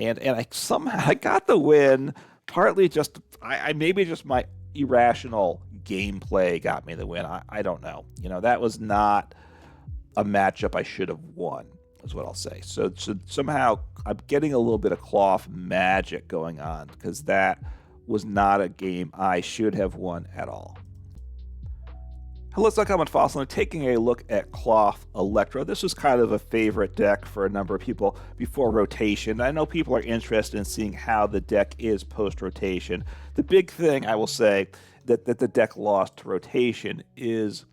and I somehow I got the win. Partly just I maybe just my irrational gameplay got me the win. I don't know. You know, that was not a matchup I should have won, is what I'll say. So somehow I'm getting a little bit of Klawf magic going on, because that was not a game I should have won at all. Hello, it's Uncommon Fossil, and taking a look at Klawf Electrode. This was kind of a favorite deck for a number of people before rotation. I know people are interested in seeing how the deck is post-rotation. The big thing, I will say, that the deck lost to rotation is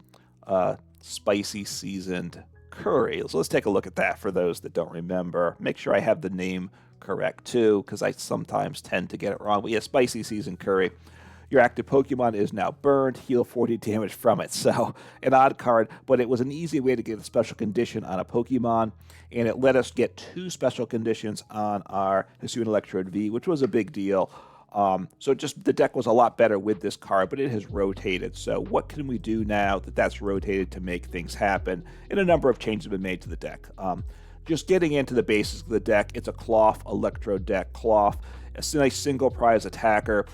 Spicy Seasoned Curry. So let's take a look at that for those that don't remember. Make sure I have the name correct, too, because I sometimes tend to get it wrong. But yeah, Spicy Seasoned Curry. Your active Pokemon is now burned, heal 40 damage from it. So, an odd card, but it was an easy way to get a special condition on a Pokemon, and it let us get 2 special conditions on our Hisuian Electrode V, which was a big deal. So just the deck was a lot better with this card, but it has rotated. So what can we do now that that's rotated to make things happen? And a number of changes have been made to the deck. Just getting into the basics of the deck, it's a Klawf Electrode deck. Klawf, a nice single prize attacker.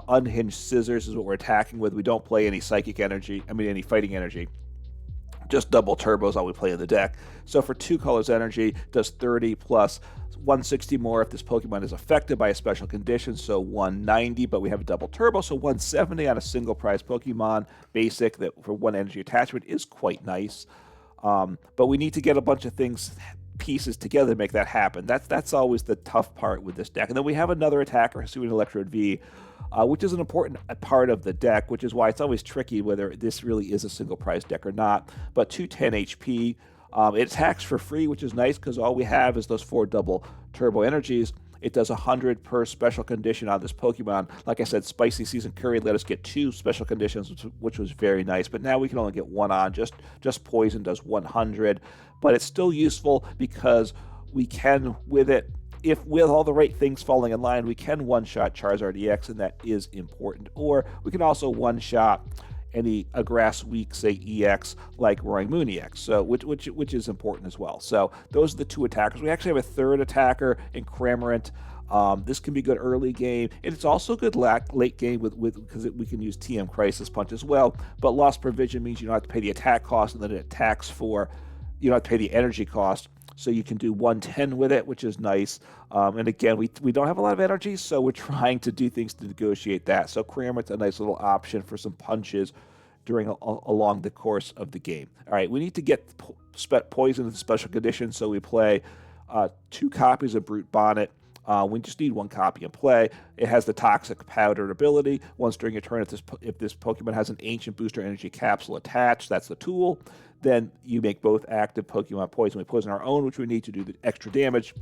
Unhinged Scissors is what we're attacking with. We don't play any psychic energy, any fighting energy. Just double turbos all we play in the deck. So for 2 colors energy, does 30 plus 160 more if this Pokemon is affected by a special condition, so 190, but we have a double turbo, so 170 on a single prize Pokemon basic that for 1 energy attachment is quite nice. But we need to get a bunch of pieces together to make that happen. That's always the tough part with this deck. And then we have another attacker, Hisuian Electrode V, which is an important part of the deck, which is why it's always tricky whether this really is a single prize deck or not. But 210 HP. It attacks for free, which is nice because all we have is those 4 double turbo energies. It does 100 per special condition on this Pokemon. Like I said, Spicy Seasoned Curry let us get 2 special conditions, which was very nice. But now we can only get 1 on. Just Poison does 100. But it's still useful because we can, with all the right things falling in line, we can one-shot Charizard EX, and that is important. Or we can also one-shot a grass weak, say, EX, like Roaring Moon EX, so which is important as well. So those are the 2 attackers. We actually have a 3rd attacker in Cramorant. This can be good early game, and it's also good late game because we can use TM Crisis Punch as well. But Lost Provision means you don't have to pay the attack cost, and then it attacks you don't have to pay the energy cost. So you can do 110 with it, which is nice. And again, we don't have a lot of energy, so we're trying to do things to negotiate that. So Cramorant's a nice little option for some punches along the course of the game. All right, we need to get Poison into special conditions, so we play 2 copies of Brute Bonnet. We just need 1 copy in play. It has the Toxic Powder ability. Once during a turn, if this Pokemon has an Ancient Booster Energy Capsule attached, that's the tool. Then you make both active Pokemon poison. We poison our own, which we need to do the extra damage.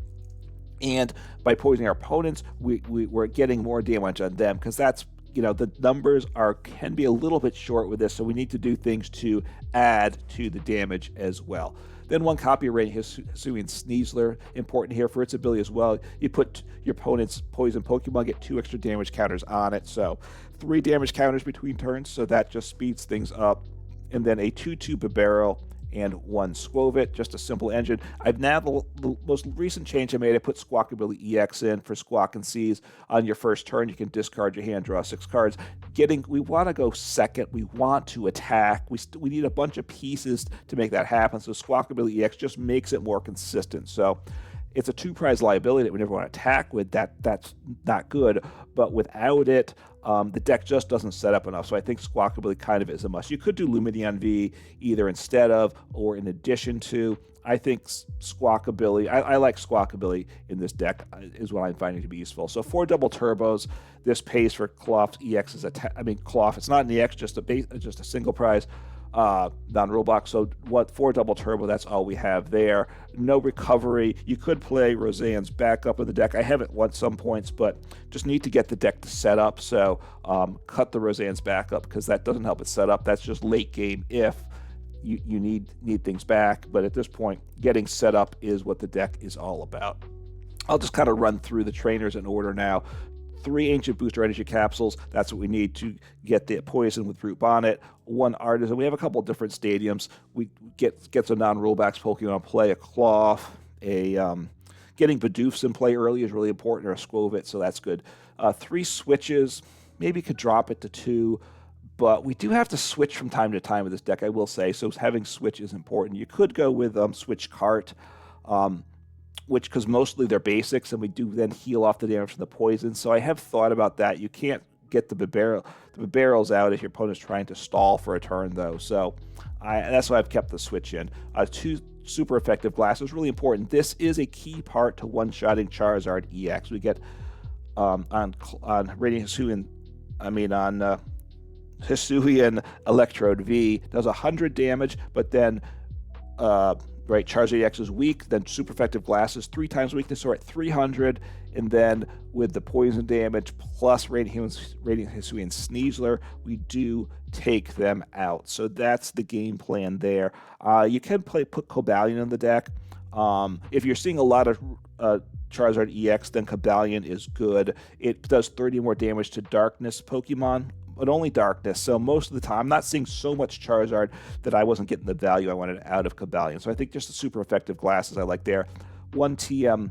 And by poisoning our opponents, we're getting more damage on them, because that's, the numbers can be a little bit short with this, so we need to do things to add to the damage as well. Then 1 copy of Hisuian Sneasler, important here for its ability as well. You put your opponent's poison Pokemon, get 2 extra damage counters on it, so 3 damage counters between turns, so that just speeds things up. And then a 2/2 Bibarel and 1 Skwovet, just a simple engine. I've now, the most recent change I made, I put Squawkabilly EX in for Squawk and Seize. On your first turn, you can discard your hand, draw 6 cards. We want to go second. We want to attack. We need a bunch of pieces to make that happen. So Squawkabilly EX just makes it more consistent. So it's a 2-prize liability that we never want to attack with. That's not good. But without it, the deck just doesn't set up enough. So I think Squawkabilly kind of is a must. You could do Lumineon V either instead of or in addition to. I think Squawkabilly, I like Squawkabilly in this deck, is what I'm finding to be useful. So 4 double turbos. This pays for Klawf's EX's attack. Klawf, it's not an EX, just a single prize. Non-rule box. So 4 double turbo, that's all we have there. No recovery. You could play Roseanne's backup of the deck. I have it at some points, but just need to get the deck to set up. So cut the Roseanne's backup, because that doesn't help it set up. That's just late game if you need things back. But at this point, getting set up is what the deck is all about. I'll just kind of run through the trainers in order now. 3 Ancient Booster Energy Capsules, that's what we need to get the Poison with Brute Bonnet. 1 Artazon. We have a couple of different stadiums. We get some non-rule backs Pokemon play, a Klawf, a Getting Bidoofs in play early is really important, or a Skwovet, so that's good. 3 switches, maybe could drop it to 2, but we do have to switch from time to time with this deck, I will say, so having switch is important. You could go with Switch Cart, which, because mostly they're basics, and we do then heal off the damage from the poison, so I have thought about that. You can't get the Bibarels out if your opponent's trying to stall for a turn, though, so that's why I've kept the switch in. 2 super effective glasses, really important. This is a key part to one-shotting Charizard EX. We get on Radiant Hisuian, on Hisuian Electrode V, does 100 damage, but then Charizard EX is weak, then super effective glasses 3 times weakness, so we're at 300, and then with the poison damage plus Radiant Hisuian Sneasler, we do take them out. So that's the game plan there. You can put Cobalion in the deck. If you're seeing a lot of Charizard EX, then Cobalion is good. It does 30 more damage to Darkness Pokemon, but only Darkness. So most of the time, I'm not seeing so much Charizard that I wasn't getting the value I wanted out of Cobalion. So I think just the super effective glasses I like there. 1 TM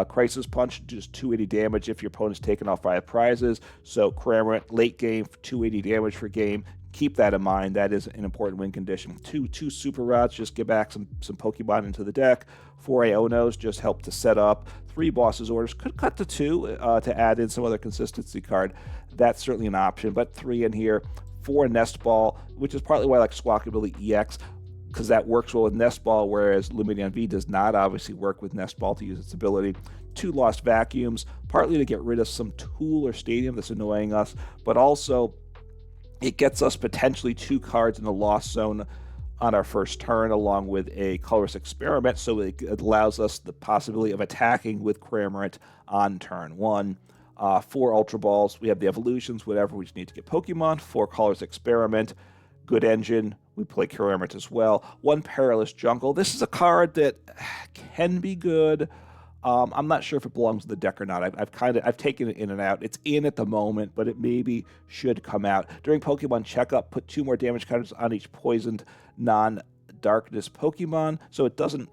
Crisis Punch, just 280 damage if your opponent's taken off 5 prizes. So Cramorant, late game, 280 damage per game. Keep that in mind. That is an important win condition. 2 Super Rods, just get back some Pokemon into the deck. 4 Ionos, just help to set up. 3 Boss's Orders, could cut to 2 to add in some other consistency card. That's certainly an option, but 3 in here. 4 Nest Ball, which is partly why I like Squawkabilly EX, because that works well with Nest Ball, whereas Lumineon V does not obviously work with Nest Ball to use its ability. 2 Lost Vacuums, partly to get rid of some tool or stadium that's annoying us, but also it gets us potentially 2 cards in the Lost Zone on our first turn, along with a Colress Experiment, so it allows us the possibility of attacking with Cramorant on turn 1. 4 Ultra Balls, we have the evolutions, whatever, we just need to get Pokemon. 4 Colress Experiment, good engine, we play Cramorant as well. 1 Perilous Jungle, this is a card that can be good. I'm not sure if it belongs in the deck or not. I've taken it in and out. It's in at the moment, but it maybe should come out. During Pokemon Checkup, put 2 more damage counters on each poisoned non-darkness Pokemon, so it doesn't.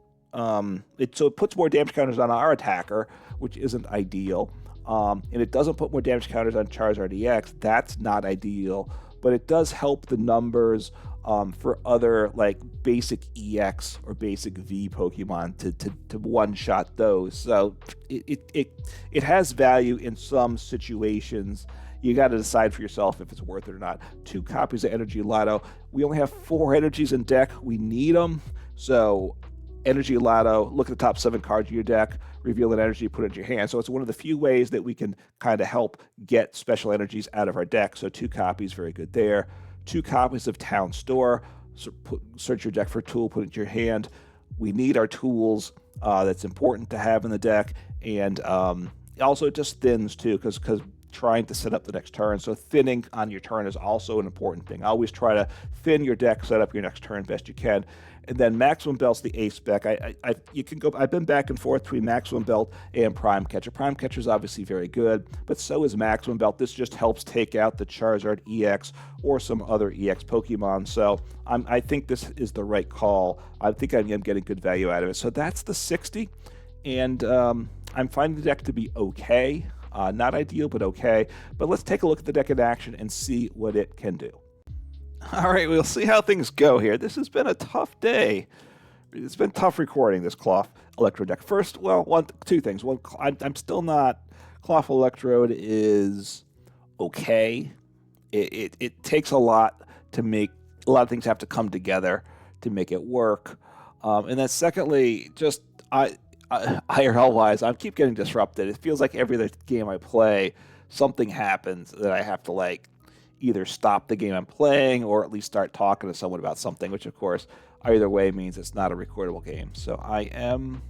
It puts more damage counters on our attacker, which isn't ideal. And it doesn't put more damage counters on Charizard EX. That's not ideal, but it does help the numbers for other like basic EX or basic V Pokemon to one-shot those. So it has value in some situations. You got to decide for yourself if it's worth it or not. 2 copies of Energy Loto. We only have 4 energies in deck. We need them. So Energy Loto, look at the top 7 cards of your deck, reveal an energy, put it in your hand. So it's one of the few ways that we can kind of help get special energies out of our deck. So 2 copies, very good there. 2 copies of Town Store. Search your deck for a tool, put it in your hand. We need our tools. That's important to have in the deck. And also it just thins too, because trying to set up the next turn. So thinning on your turn is also an important thing. Always try to thin your deck, set up your next turn best you can. And then Maximum Belt's the ace spec. You can go. I've been back and forth between Maximum Belt and Prime Catcher. Prime Catcher is obviously very good, but so is Maximum Belt. This just helps take out the Charizard EX or some other EX Pokemon. So I think this is the right call. I think I'm getting good value out of it. So that's the 60, and I'm finding the deck to be okay. Not ideal, but okay. But let's take a look at the deck in action and see what it can do. All right, we'll see how things go here. This has been a tough day. It's been tough recording this Klawf Electrode deck. First, well, 2 things. One, I'm still not. Klawf Electrode is okay. It takes a lot to make. A lot of things have to come together to make it work. And then secondly, just IRL-wise, I keep getting disrupted. It feels like every other game I play, something happens that I have to either stop the game I'm playing or at least start talking to someone about something, which of course either way means it's not a recordable game. So I am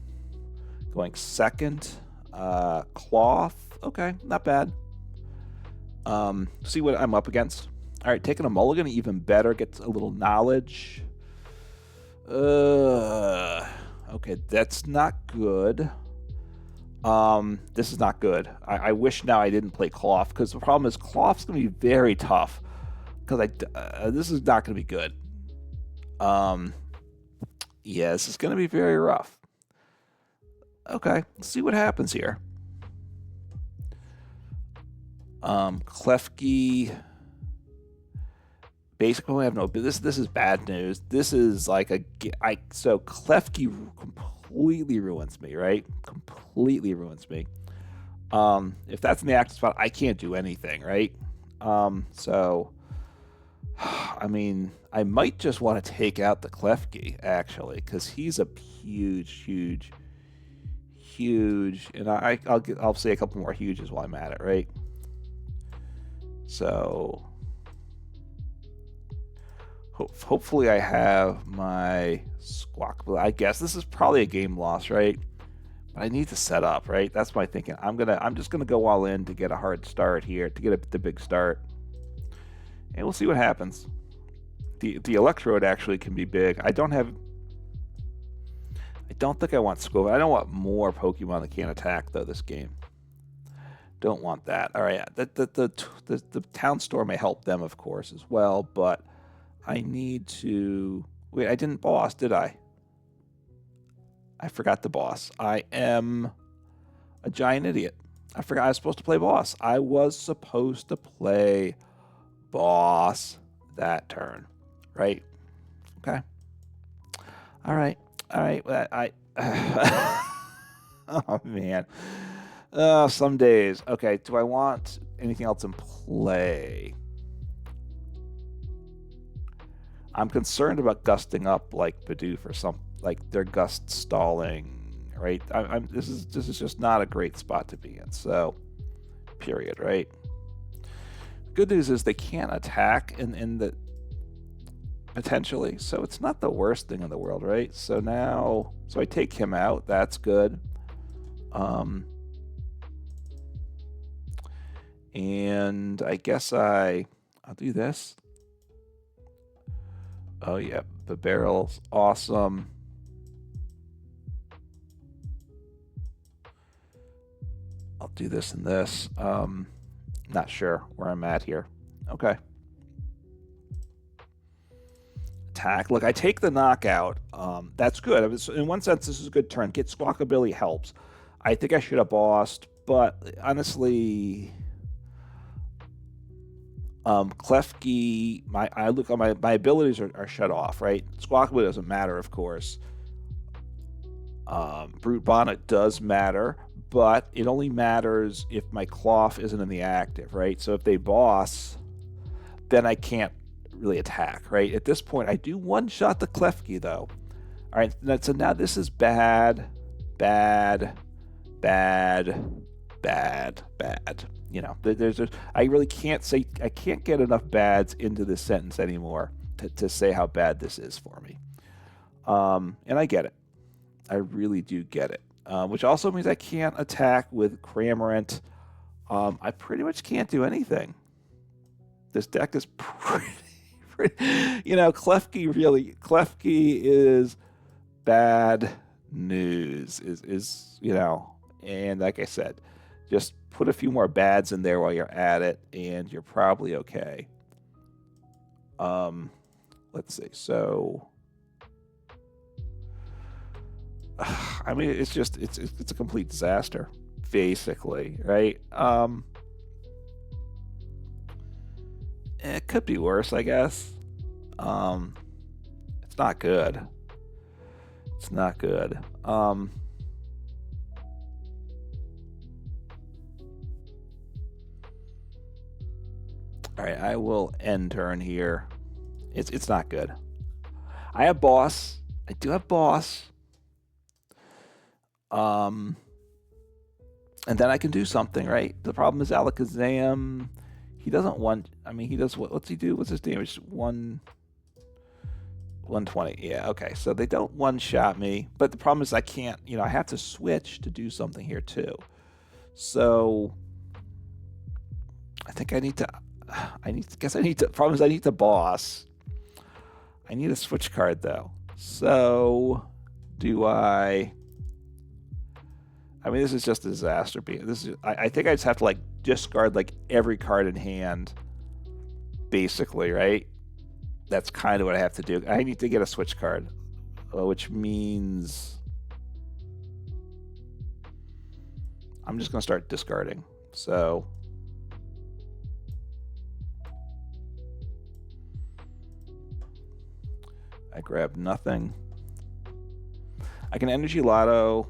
going second. Klawf, okay, not bad. See what I'm up against. All right, taking a mulligan, even better, gets a little knowledge. Okay, that's not good. This is not good. I wish now I didn't play Klawf, because the problem is Klawf's going to be very tough, because this is not going to be good. Yeah, this is going to be very rough. Okay, let's see what happens here. Klefki. Basically, I have no. This is bad news. This is like so Klefki completely ruins me, right? Completely ruins me. If that's in the active spot, I can't do anything, right? So, I mean, I might just want to take out the Klefki actually, because he's a huge, and I'll say a couple more huges while I'm at it, right? So. Hopefully I have my Squawkabilly. I guess this is probably a game loss, right? But I need to set up, right? That's my thinking. I'm just gonna go all in to get a hard start here, to get the big start, and we'll see what happens. The Electrode actually can be big. I don't think I want Skwovet. I don't want more Pokemon that can't attack though this game. Don't want that. All right, the Town Store may help them, of course, as well, but I need to... Wait, I didn't boss, did I? I forgot the boss. I am a giant idiot. I forgot I was supposed to play boss. I was supposed to play boss that turn, right? Okay. All right. Oh, man. Some days. Okay, do I want anything else in play? I'm concerned about gusting up like Bidoof or something, like their gust stalling, right? This is just not a great spot to be in. So, period, right? Good news is they can't attack in the potentially, so it's not the worst thing in the world, right? So now, I take him out. That's good. And I guess I'll do this. Oh yeah, Bibarel's awesome. I'll do this and this. Not sure where I'm at here. Okay. Attack. Look, I take the knockout. That's good. In one sense, this is a good turn. Get Squawkabilly helps. I think I should have bossed, but honestly, Klefki, I look on my abilities are shut off, right? Squawkabilly doesn't matter, of course. Brute Bonnet does matter, but it only matters if my Klawf isn't in the active, right? So if they boss, then I can't really attack, right? At this point, I do one-shot the Klefki, though. All right, so now this is bad. You know, I really can't say, I can't get enough bads into this sentence anymore to say how bad this is for me. And I get it. I really do get it. Which also means I can't attack with Cramorant. I pretty much can't do anything. This deck is pretty you know, Klefki is bad news. Is you know, and like I said, just put a few more bads in there while you're at it, and you're probably okay. Let's see. So, I mean, it's a complete disaster, basically, right? It could be worse, I guess. It's not good. It's not good. All right, I will end turn here. It's not good. I have boss. I do have boss. And then I can do something, right? The problem is Alakazam. He doesn't want. I mean, he does. What's he do? What's his damage? 120. Yeah. Okay. So they don't one-shot me, but the problem is I can't. You know, I have to switch to do something here too. So I think I need to. Problem is I need to boss. I need a switch card though. So do I? I mean, this is just a disaster. I think I just have to like discard like every card in hand, basically, right? That's kind of what I have to do. I need to get a switch card, which means I'm just going to start discarding. So I grab nothing. I can Energy Loto.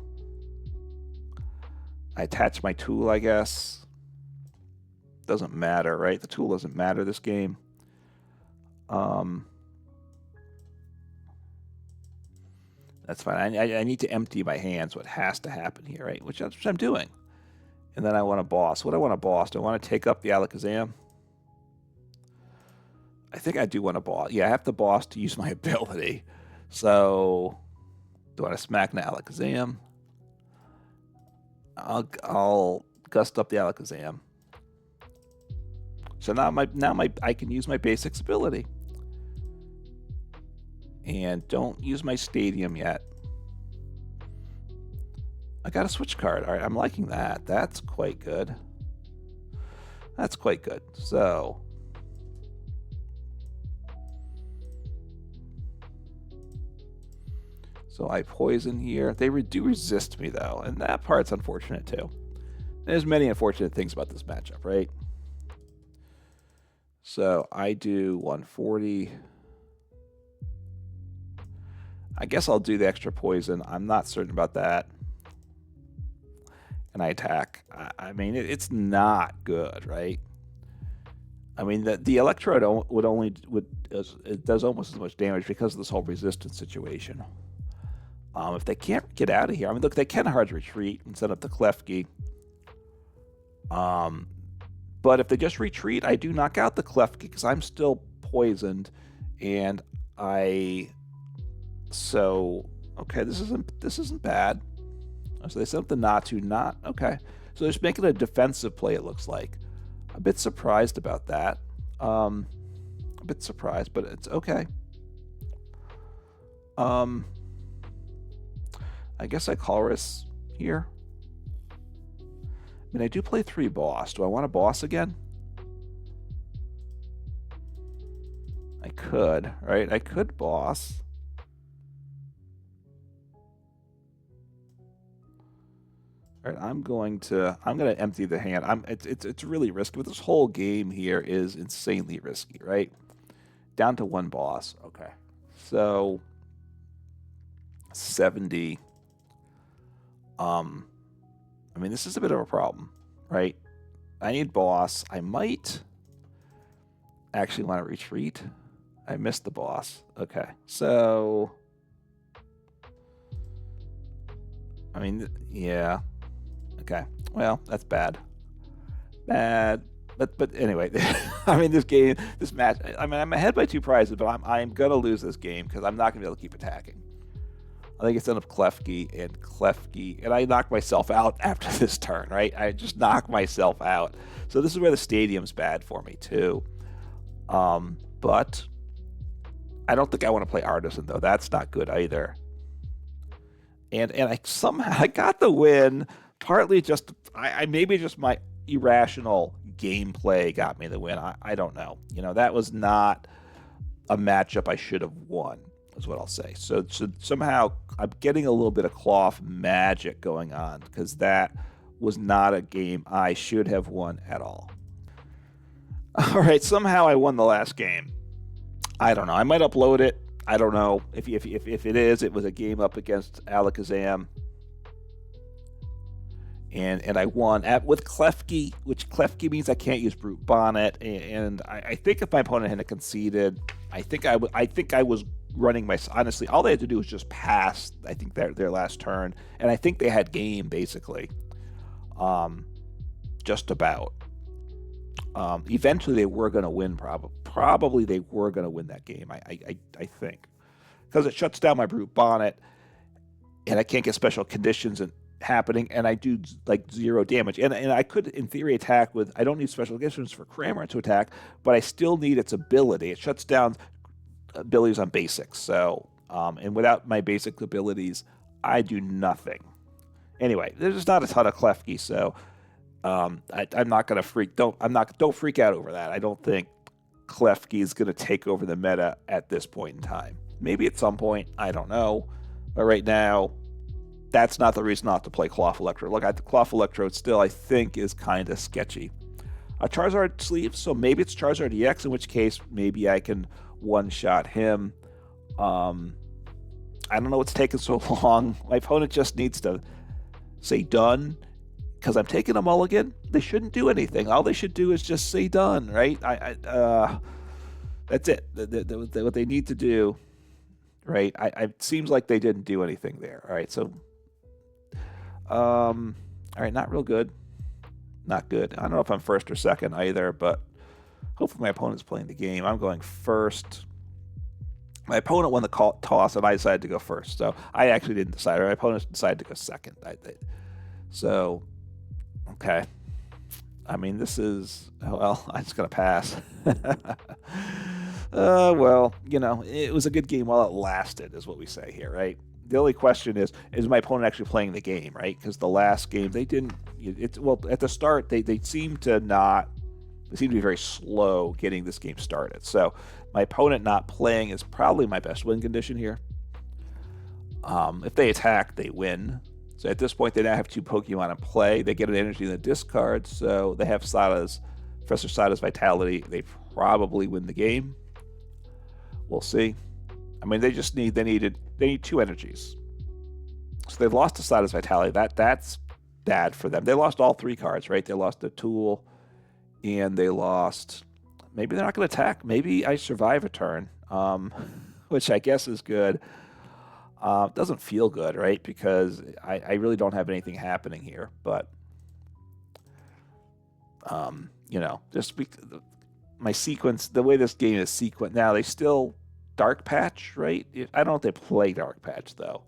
I attach my tool, I guess. Doesn't matter, right? The tool doesn't matter this game. That's fine. I need to empty my hand, so it has to happen here, right? Which that's what I'm doing. And then I want to boss. What do I want to boss? Do I want to take up the Alakazam? I think I do want to boss. Yeah, I have to boss to use my ability. So, do I want to smack the Alakazam? I'll gust up the Alakazam. So now I can use my basics ability. And don't use my stadium yet. I got a switch card. All right, I'm liking that. That's quite good. That's quite good. So I poison here. They do resist me though, and that part's unfortunate too. There's many unfortunate things about this matchup, right? So I do 140. I guess I'll do the extra poison. I'm not certain about that. And I attack. I mean, it's not good, right? I mean, the Electrode it does almost as much damage because of this whole resistance situation. If they can't get out of here, I mean, look, they can hard retreat and set up the Klefki. But if they just retreat, I do knock out the Klefki because I'm still poisoned, and So, okay, this isn't bad. So they set up the not. Okay. So they're just making a defensive play, it looks like. A bit surprised about that. A bit surprised, but it's okay. I guess I Colress here. I mean, I do play 3 boss. Do I want to boss again? I could, right? I could boss. All right, I'm going to empty the hand. It's really risky, but this whole game here is insanely risky, right? Down to 1 boss. Okay. So 70. I mean, this is a bit of a problem, right? I need boss. I might actually want to retreat. I missed the boss. Okay. So I mean, yeah. Okay, well, that's bad. But anyway, I mean, this match. I mean, I'm ahead by 2 prizes, but I'm gonna lose this game because I'm not gonna be able to keep attacking. I think it's end up Klefki, and I knocked myself out after this turn. Right, I just knocked myself out. So this is where the stadium's bad for me too. But I don't think I want to play Artazon though. That's not good either. And I somehow got the win. Partly just maybe just my irrational gameplay got me the win. I don't know. You know, that was not a matchup I should have won, is what I'll say. So somehow I'm getting a little bit of Klawf magic going on because that was not a game I should have won at all. All right, somehow I won the last game. I don't know. I might upload it. I don't know if it is. It was a game up against Alakazam. And I won with Klefki, which Klefki means I can't use Brute Bonnet. And I think if my opponent hadn't conceded, I think I was running my. Honestly, all they had to do was just pass. I think their last turn, and I think they had game basically. Just about. Eventually, they were going to win. Probably they were going to win that game. I think because it shuts down my Brute Bonnet, and I can't get special conditions and happening, and I do like 0 damage, and I could in theory attack with. I don't need special conditions for Cramorant to attack, but I still need its ability. It shuts down abilities on basics. So and without my basic abilities, I do nothing. Anyway, there's just not a ton of Klefki, so I'm not gonna freak. Don't freak out over that. I don't think Klefki is gonna take over the meta at this point in time. Maybe at some point, I don't know, but right now, that's not the reason not to play Klawf Electrode. Look, the Klawf Electrode still, I think, is kind of sketchy. A Charizard sleeve, so maybe it's Charizard EX, in which case maybe I can one-shot him. I don't know what's taking so long. My opponent just needs to say done, because I'm taking a mulligan. They shouldn't do anything. All they should do is just say done, right? That's it. What they need to do, right? It seems like they didn't do anything there. All right, so, all right, not real good. Not good. I don't know if I'm first or second either, but hopefully my opponent's playing the game. I'm going first. My opponent won the toss, and I decided to go first. So I actually didn't decide. My opponent decided to go second. So, okay. I mean, this is, well, I'm just going to pass. Well, you know, it was a good game while it lasted, is what we say here, right? The only question is my opponent actually playing the game, right? Because the last game, they didn't, well, at the start, they seemed to not, they seemed to be very slow getting this game started. So my opponent not playing is probably my best win condition here. If they attack, they win. So at this point, they now have 2 Pokemon in play. They get an energy in the discard, so they have Professor Sada's Vitality. They probably win the game. We'll see. I mean, they need 2 energies. So they've lost to Sada's Vitality. That's bad for them. They lost all 3 cards, right? They lost the tool, and they lost. Maybe they're not going to attack. Maybe I survive a turn, which I guess is good. Doesn't feel good, right? Because I really don't have anything happening here. But, you know, my sequence, the way this game is sequenced now, they still Dark Patch, right? I don't know if they play Dark Patch, though.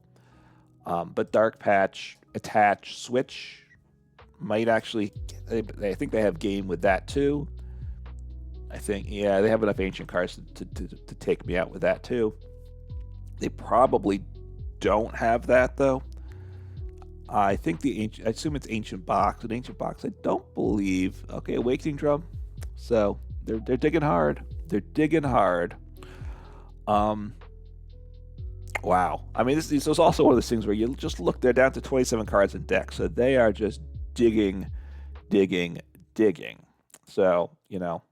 But Dark Patch, attach, switch might actually, I think they have game with that, too. I think, yeah, they have enough ancient cards to take me out with that, too. They probably don't have that, though. I think I assume it's Ancient Box. An Ancient Box, I don't believe. Okay, Awakening Drum. So they're digging hard. They're digging hard. Wow. I mean, this is also one of those things where you just look, they're down to 27 cards in deck, so they are just digging. So, you know.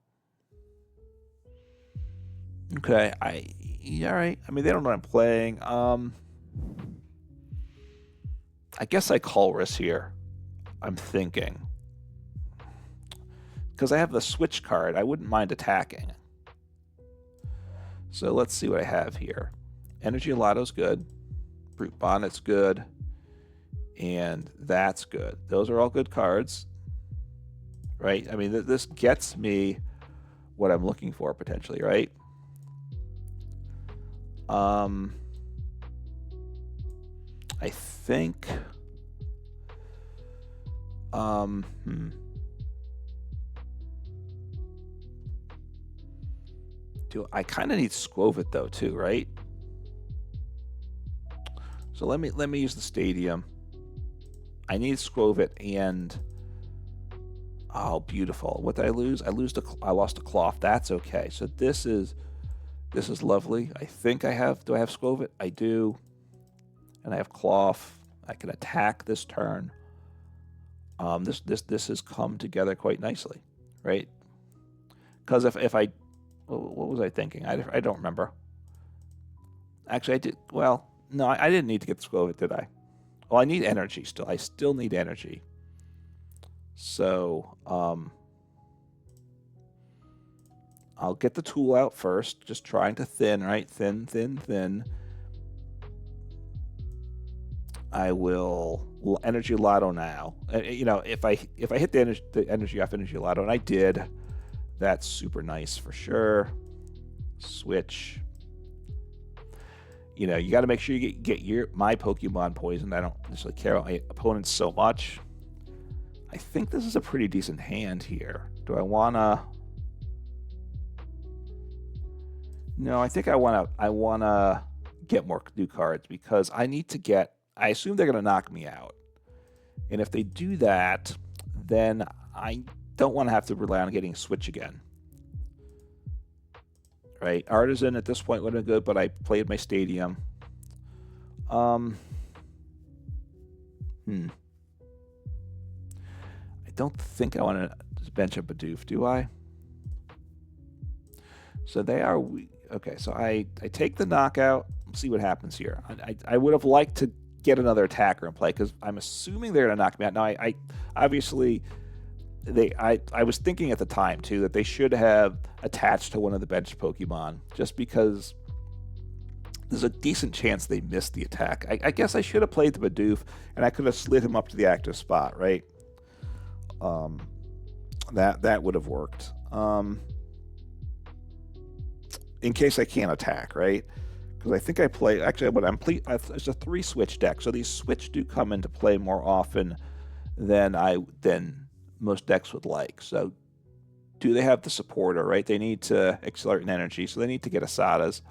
Okay, all right. I mean, they don't know what I'm playing. I guess I Colress here. I'm thinking. Because I have the switch card, I wouldn't mind attacking. So let's see what I have here. Energy Loto's good. Brute Bonnet's good. And that's good. Those are all good cards. Right? I mean, this gets me what I'm looking for, potentially, right? I think, I kind of need Skwovet though too, right? So let me use the stadium. I need Skwovet and, oh, beautiful. What did I lose? I lost a Klawf. That's okay. So this is lovely. I think do I have Skwovet? I do. And I have Klawf. I can attack this turn. This has come together quite nicely, right? Because if I, what was I thinking? I don't remember. Actually, I did. Well, no, I didn't need to get Skwovet, did I? Well, I need energy still. I still need energy. So, I'll get the tool out first, just trying to thin, right? Thin. I will Energy Loto now. You know, if I hit the energy off Energy Loto, and I did, that's super nice for sure. Switch. You know, you got to make sure you get my Pokemon poisoned. I don't necessarily care about my opponents so much. I think this is a pretty decent hand here. Do I wanna? No, I think I wanna get more new cards because I need to get. I assume they're gonna knock me out, and if they do that, then I don't want to have to rely on getting a switch again. Right, Artazon at this point would have been good, but I played my stadium. I don't think I want to bench a Bidoof, do I? So they are okay. So I take the knockout. See what happens here. I would have liked to get another attacker in play because I'm assuming they're going to knock me out. Now I obviously I was thinking at the time too that they should have attached to one of the bench Pokemon just because there's a decent chance they missed the attack. I guess I should have played the Bidoof and I could have slid him up to the active spot, right? That would have worked. In case I can't attack, right? Because I think I play actually what it's a 3-switch deck, so these switch do come into play more often than most decks would like. So do they have the supporter, right? They need to accelerate in energy, so they need to get Asadas.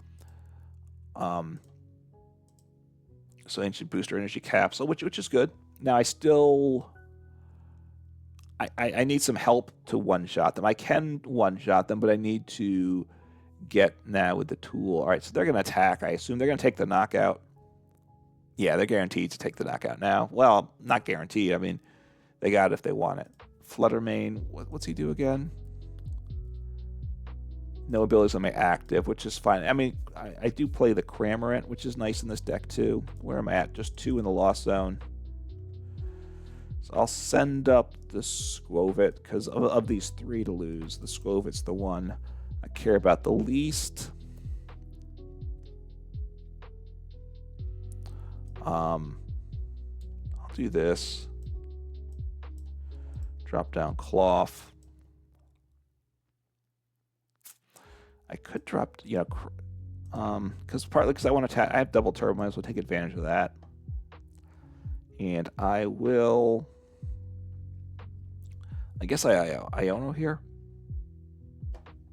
So ancient booster energy capsule, which is good. Now I still I need some help to one-shot them. I can one-shot them, but I need to get now with the tool. All right, so they're going to attack. I assume they're going to take the knockout. Yeah, they're guaranteed to take the knockout now. Well, not guaranteed. I mean, they got it if they want it. Fluttermane, what's he do again? No abilities on my active, which is fine. I mean, I do play the Cramorant, which is nice in this deck too. Where am I at? Just 2 in the Lost Zone. So I'll send up the Skwovet, because of these 3 to lose, the Skwovet's the one I care about the least. I'll do this. Drop down Klawf. I could drop, because partly because I want to I have double turbo, might as well take advantage of that. And I will, I guess Iono here.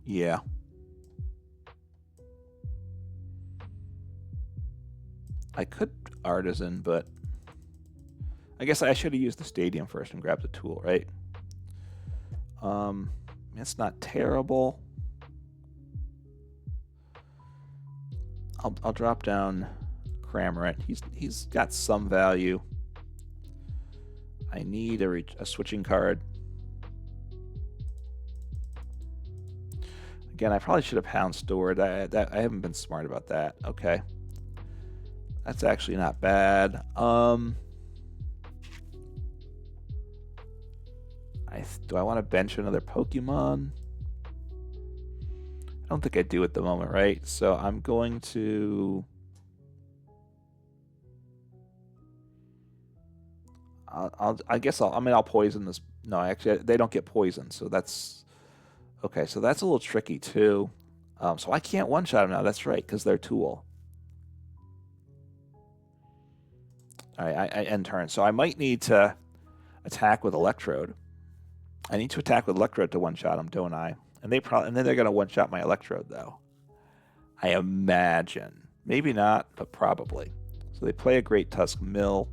Yeah. I could Artazon, but I guess I should have used the stadium first and grabbed the tool, right? It's not terrible. I'll drop down Cramorant. He's got some value. I need a switching card. Again, I probably should have Pound Stored. I haven't been smart about that. Okay. That's actually not bad. Do I want to bench another Pokemon? I don't think I do at the moment, right? So I'm going to... I'll poison this. No, actually, they don't get poisoned, so that's... Okay, so that's a little tricky, too. So I can't one-shot them now. That's right, because they're Tool. All right, I end turn. So I might need to attack with Electrode. I need to attack with Electrode to one-shot them, don't I? And then they're going to one-shot my Electrode, though. I imagine. Maybe not, but probably. So they play a Great Tusk Mill.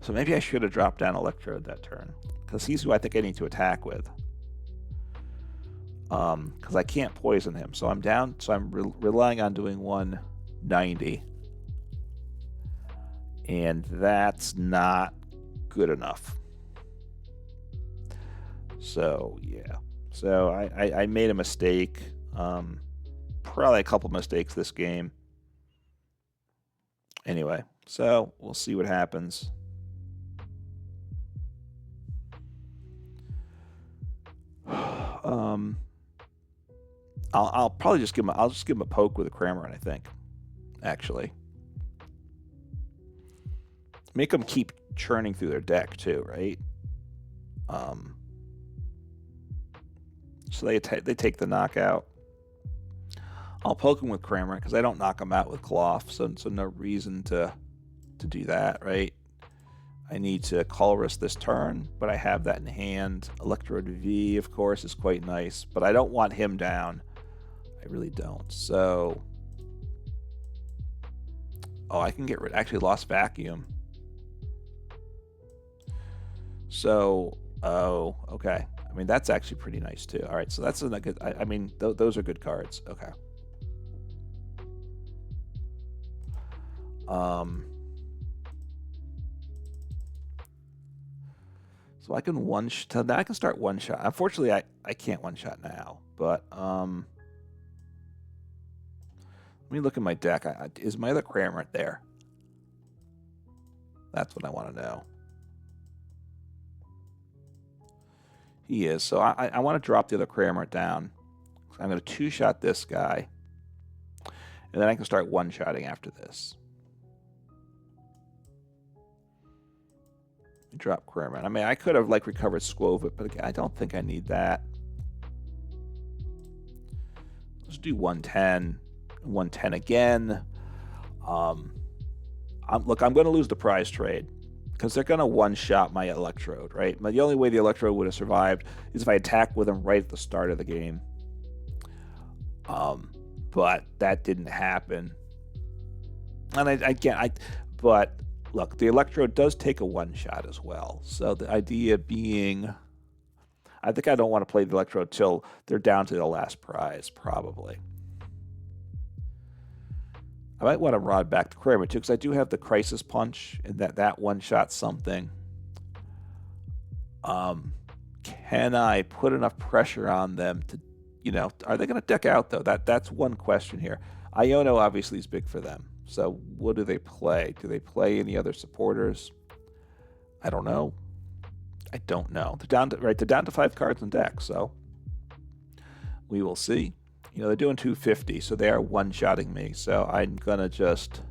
So maybe I should have dropped down Electrode that turn, because he's who I think I need to attack with. Because I can't poison him. So I'm down. So I'm relying on doing 190. And that's not good enough. So yeah, so I made a mistake, probably a couple mistakes this game. Anyway, so we'll see what happens. I'll probably just give him a poke with a Cramorant, I think. Actually, make them keep churning through their deck too, right? So they take the knockout. I'll poke him with Cramorant because I don't knock him out with Klawf, so no reason to do that, right? I need to Colress this turn, but I have that in hand. Electrode V, of course, is quite nice, but I don't want him down. I really don't. So, I can get rid. Actually, Lost Vacuum. So, okay. I mean, that's actually pretty nice too. All right, so that's a good. I mean, those are good cards. Okay. So I can now I can start one shot. Unfortunately, I can't one shot now, but let me look at my deck. Is my other Cramorant there? That's what I want to know. He is. So I want to drop the other Cramorant down. I'm going to two-shot this guy. And then I can start one-shotting after this. Drop Cramorant. I mean, I could have, like, recovered Skwovet, but again, I don't think I need that. Let's do 110. 110 again. Look, I'm going to lose the prize trade because they're going to one-shot my Electrode, right? The only way the Electrode would have survived is if I attacked with them right at the start of the game. But that didn't happen. And but look, the Electrode does take a one-shot as well. So the idea being, I think I don't want to play the Electrode till they're down to the last prize, probably. I might want to rod back to Cramorant too, because I do have the Crisis Punch, and that one-shot something. Can I put enough pressure on them to, are they going to deck out, though? That's one question here. Iono obviously is big for them. So what do they play? Do they play any other supporters? I don't know. I don't know. They're down to 5 cards in deck, so we will see. They're doing 250, so they are one-shotting me. So I'm going to just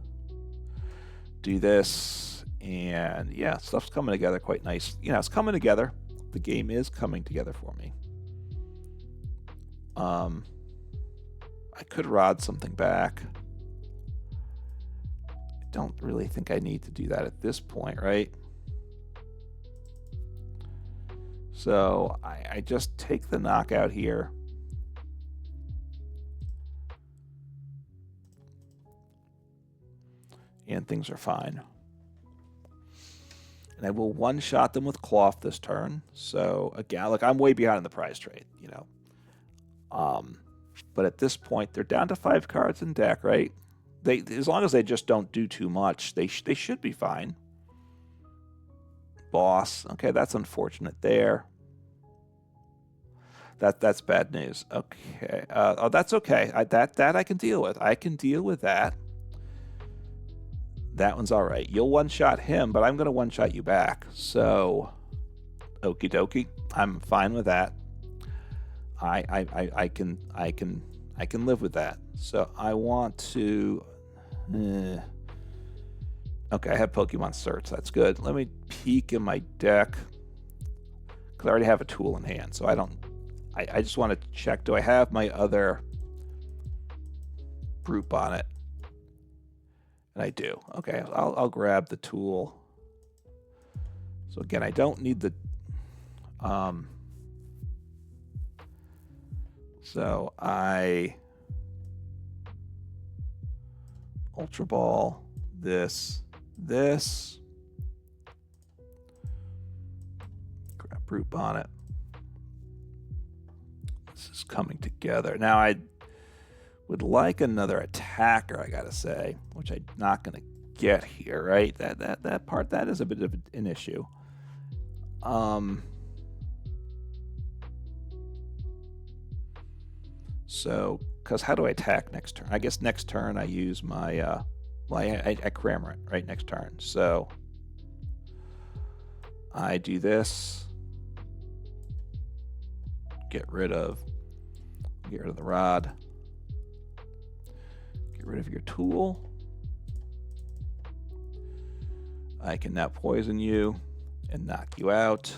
do this, and yeah, stuff's coming together quite nice. It's coming together. The game is coming together for me. I could rod something back. I don't really think I need to do that at this point, right? So I just take the knockout here. And things are fine. And I will one-shot them with Klawf this turn. So again, look, I'm way behind in the prize trade, But at this point, they're down to 5 cards in deck, right? As long as they just don't do too much, they should be fine. Boss. Okay, that's unfortunate there. That's bad news. Okay. Oh, that's okay. That I can deal with. I can deal with that. That one's all right. You'll one-shot him, but I'm going to one-shot you back. So, okie dokie. I'm fine with that. I can live with that. So I want to. Okay, I have Pokemon Search. That's good. Let me peek in my deck because I already have a tool in hand. So I don't. I just want to check. Do I have my other Brute Bonnet? And I do. Okay, I'll grab the tool. So again, I don't need the. So I Ultra Ball this. Grab Brute Bonnet. This is coming together. Now I would like another attacker, I gotta say, which I'm not gonna get here, right? That part, that is a bit of an issue. So, because how do I attack next turn? I guess next turn I use my, I Cramorant, right, next turn. So, I do this. Get rid of the rod. Get rid of your tool. I can now poison you and knock you out.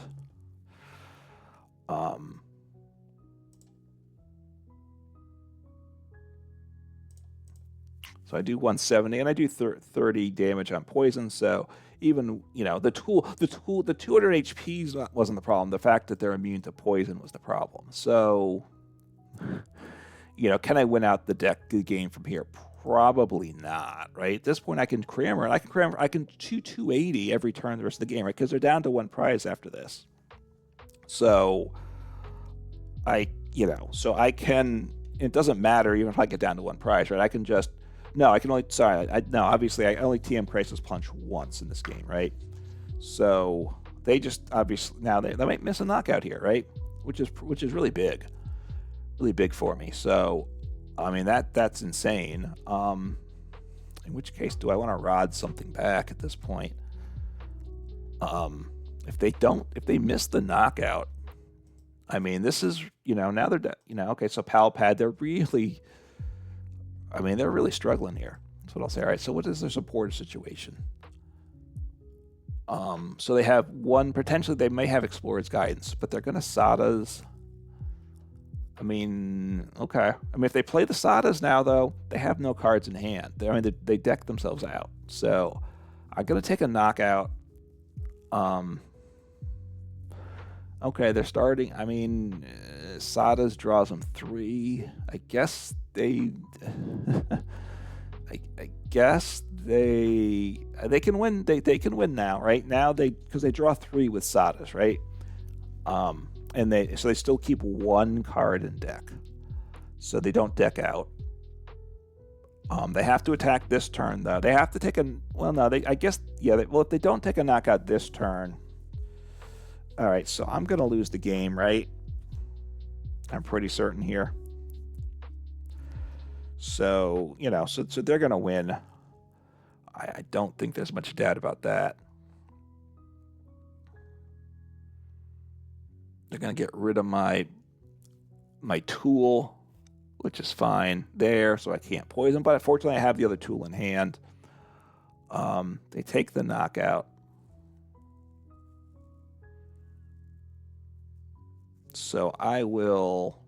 So I do 170 and I do 30 damage on poison. So even, the 200 HP wasn't the problem. The fact that they're immune to poison was the problem. So, can I win out the game from here? Probably not, right? At this point, I can Cramorant. I can 280 every turn the rest of the game, right? Because they're down to 1 prize after this. So I can. It doesn't matter even if I get down to 1 prize, right? I can just. No, I can only. Sorry, obviously, I only TM Crisis Punch once in this game, right? So they just obviously now they might miss a knockout here, right? Which is really big for me. So, I mean that's insane. In which case, do I want to rod something back at this point? If they miss the knockout, I mean, this is, now they're, okay, so PAL pad, they're really struggling here. That's what I'll say. All right, so what is their support situation? So they have potentially they may have Explorer's Guidance, but they're going to Sadas. I mean, okay. I mean, if they play the Sadas now, though, they have no cards in hand. They deck themselves out. So I'm going to take a knockout. Okay, they're starting. I mean, Sadas draws them 3. I guess they. I guess they can win. They can win now, right? Now because they draw 3 with Sadas, right? And they still keep 1 card in deck, so they don't deck out. They have to attack this turn though. They have to take I guess if they don't take a knockout this turn. All right, so I'm gonna lose the game, right? I'm pretty certain here. So so they're gonna win. I don't think there's much doubt about that. They're going to get rid of my tool, which is fine there, so I can't poison. But unfortunately, I have the other tool in hand. They take the knockout. So I'll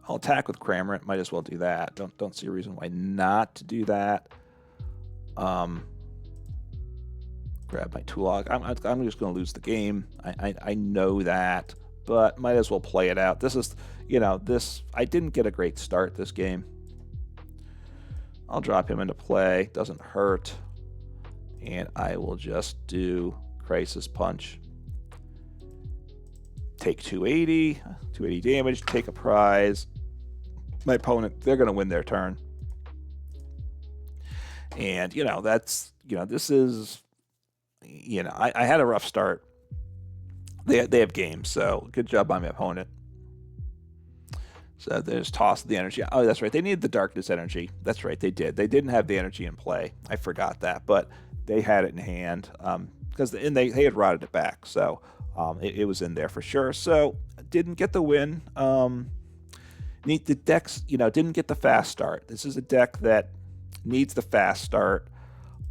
attack with Cramorant. Might as well do that. Don't see a reason why not to do that. Grab my tool log. I'm just going to lose the game. I know that, but might as well play it out. This is, I didn't get a great start this game. I'll drop him into play. Doesn't hurt. And I will just do Crisis Punch. Take 280 damage, take a prize. My opponent, they're going to win their turn. And, this is, I had a rough start. They have games, so good job by my opponent. So they just tossed the energy. Oh, that's right. They needed the darkness energy. That's right. They did. They didn't have the energy in play. I forgot that, but they had it in hand because they had rotted it back. So it was in there for sure. So didn't get the win. The decks, didn't get the fast start. This is a deck that needs the fast start.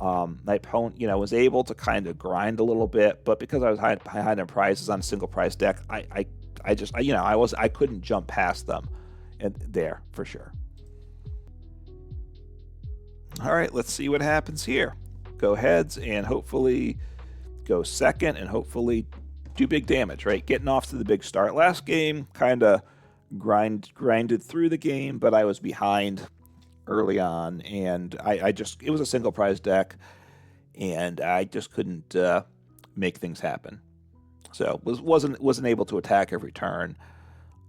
My opponent, was able to kind of grind a little bit, but because I was behind in prizes on a single prize deck, I couldn't jump past them, and there for sure. All right, let's see what happens here. Go heads and hopefully go second, and hopefully do big damage. Right, getting off to the big start. Last game kind of grinded through the game, but I was behind early on, and it was a single prize deck, and I just couldn't make things happen. So wasn't able to attack every turn.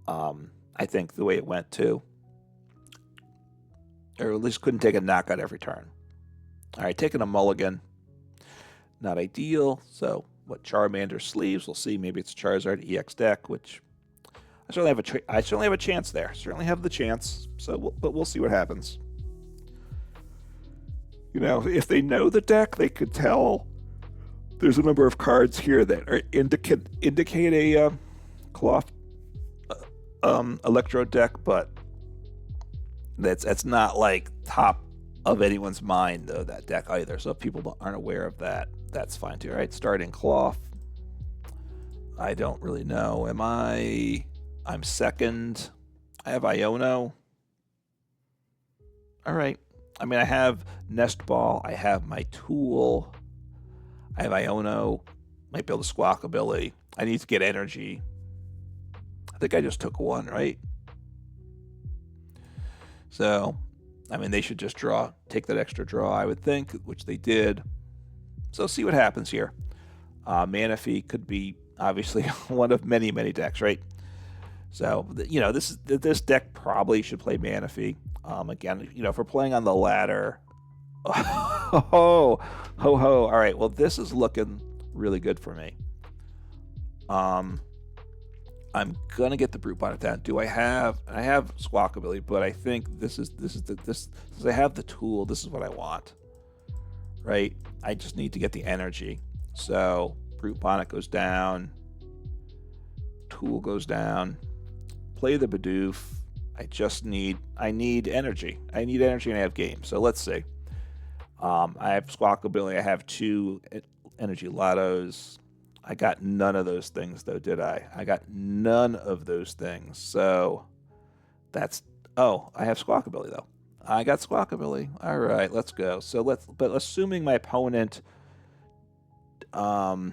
I think the way it went too, or at least couldn't take a knockout every turn. All right, taking a mulligan, not ideal. So what Charmander sleeves? We'll see. Maybe it's Charizard EX deck, which I certainly have a chance there. Certainly have the chance. So, but we'll see what happens. If they know the deck, they could tell there's a number of cards here that indicate a Klawf Electrode deck, but that's not like top of anyone's mind though, that deck either. So if people aren't aware of that, that's fine too. All right, starting Klawf. I don't really know. I'm second. I have Iono. All right. I mean, I have Nest Ball. I have my tool. I have Iono. Might build a Squawkabilly. I need to get energy. I think I just took 1, right? So, I mean, they should just take that extra draw, I would think, which they did. So, see what happens here. Manaphy could be obviously one of many, many decks, right? So, this deck probably should play Manaphy. Again, if we're playing on the ladder, ho ho. All right, well, this is looking really good for me. I'm gonna get the Brute Bonnet down. Do I have Squawkabilly, but I think this since I have the tool, this is what I want. Right? I just need to get the energy. So Brute Bonnet goes down. Tool goes down. Play the Bidoof. I need energy. I need energy and I have game. So let's see. I have Squawkabilly. I have 2 Energy Lotos. I got none of those things, though, did I? I got none of those things. So that's... Oh, I have Squawkabilly, though. I got Squawkabilly. All right, let's go. So but assuming my opponent... all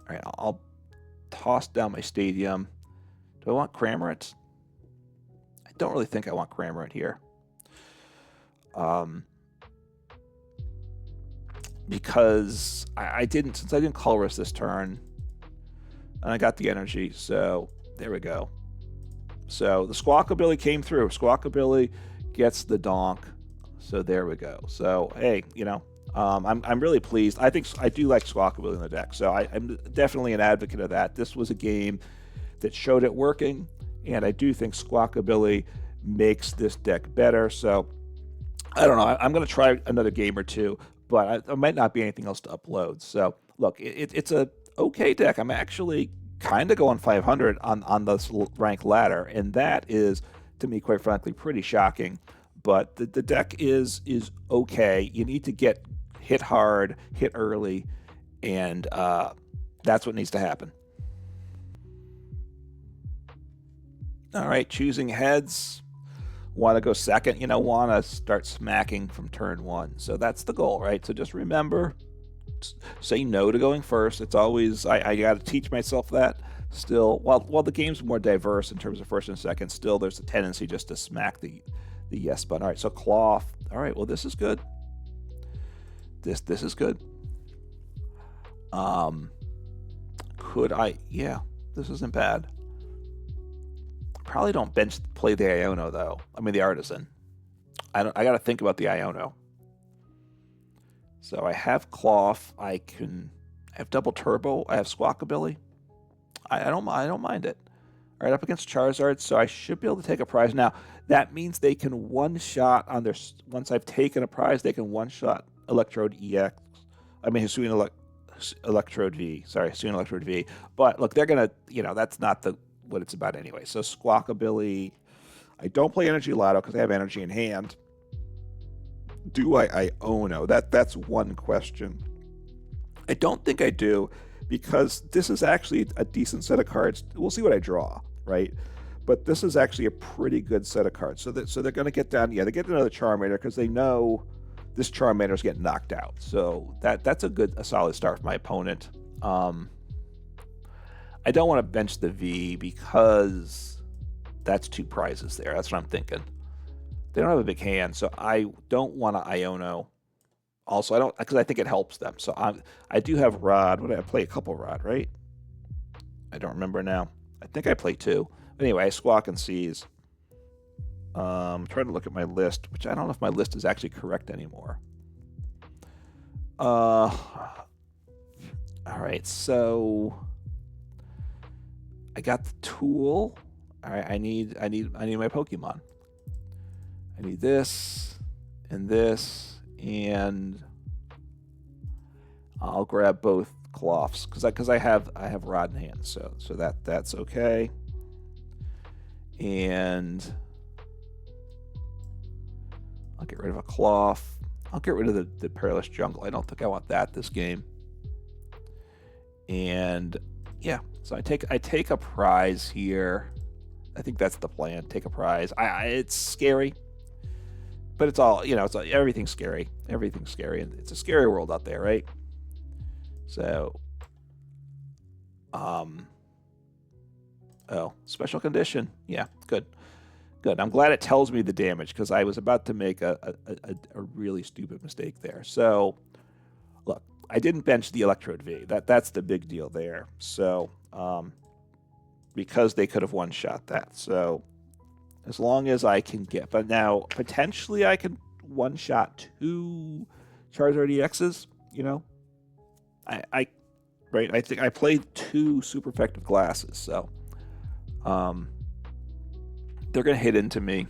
right, I'll toss down my stadium. Do I want Cramorant? I don't really think I want Cramorant here. Because since I didn't Colress this turn, and I got the energy, so there we go. So the Squawkabilly came through. Squawkabilly gets the donk, so there we go. So hey, I'm really pleased. I do like Squawkabilly in the deck, so I'm definitely an advocate of that. This was a game that showed it working, and I do think Squawkabilly makes this deck better. So I don't know. I'm going to try another game or two, but there might not be anything else to upload. So look, it's a okay deck. I'm actually kind of going 500 on this rank ladder, and that is, to me, quite frankly, pretty shocking. But the deck is okay. You need to get hit hard, hit early, and that's what needs to happen. All right, choosing heads. Want to go second, want to start smacking from turn 1. So that's the goal, right? So just remember, say no to going first. It's always, I got to teach myself that still. While the game's more diverse in terms of first and second, still there's a tendency just to smack the yes button. All right, so Klawf. All right, well, this is good. This is good. Could I? Yeah, this isn't bad. Probably don't play the Iono, though. I mean, the Artazon. I got to think about the Iono. So I have Klawf. I have double turbo. I have Squawkabilly. I don't mind it. All right, up against Charizard, so I should be able to take a prize. Now, that means they can one-shot on their... Once I've taken a prize, they can one-shot Electrode EX. I mean, Hisuian Electrode V. Sorry, Hisuian Electrode V. But, look, they're going to... that's not what it's about anyway. So Squawkabilly, I don't play Energy Loto because I have energy in hand. Do I Iono? That's one question. I don't think I do, because this is actually a decent set of cards. We'll see what I draw, right? But this is actually a pretty good set of cards. So they're going to get down. Yeah, they get another Charmander because they know this Charmander's getting knocked out. So that's a solid start for my opponent. I don't want to bench the V because that's 2 prizes there. That's what I'm thinking. They don't have a big hand, so I don't want to Iono. Also, I don't, because I think it helps them. So I do have Rod. What did I play? A couple Rod, right? I don't remember now. I think I play 2. But anyway, I Squawk and Seize. I'm trying to look at my list, which I don't know if my list is actually correct anymore. All right, so I got the tool. All right, I need my Pokemon. I need this and this, and I'll grab both Klawfs because I have Rod in hand, so that's okay. And I'll get rid of a Klawf. I'll get rid of the Perilous Jungle. I don't think I want that this game. And yeah, so I take a prize here. I think that's the plan. Take a prize. It's scary, but it's all, everything's scary. Everything's scary, and it's a scary world out there, right? So, special condition. Yeah, good. I'm glad it tells me the damage, because I was about to make a really stupid mistake there. So, look, I didn't bench the Electrode V. That's the big deal there. So, because they could have one-shot that. So, as long as I can get... But now, potentially, I can one-shot 2 Charizard EXs, I right? I think I played 2 super effective glasses, so they're going to hit into me.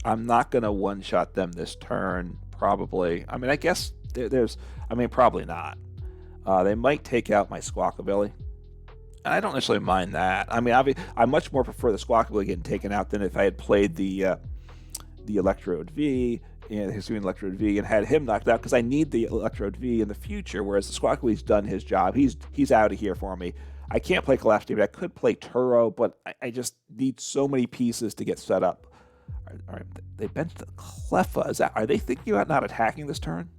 I'm not going to one-shot them this turn, probably. I mean, I guess probably not. They might take out my Squawkabilly. And I don't necessarily mind that. I mean, I much more prefer the Squawkabilly getting taken out than if I had played the Electrode V and the Hisuian Electrode V and had him knocked out, because I need the Electrode V in the future, whereas the Squawkabilly's done his job. He's out of here for me. I can't play Klawf Team. I could play Turo, but I just need so many pieces to get set up. All right, they benched the Klawf. Are they thinking about not attacking this turn?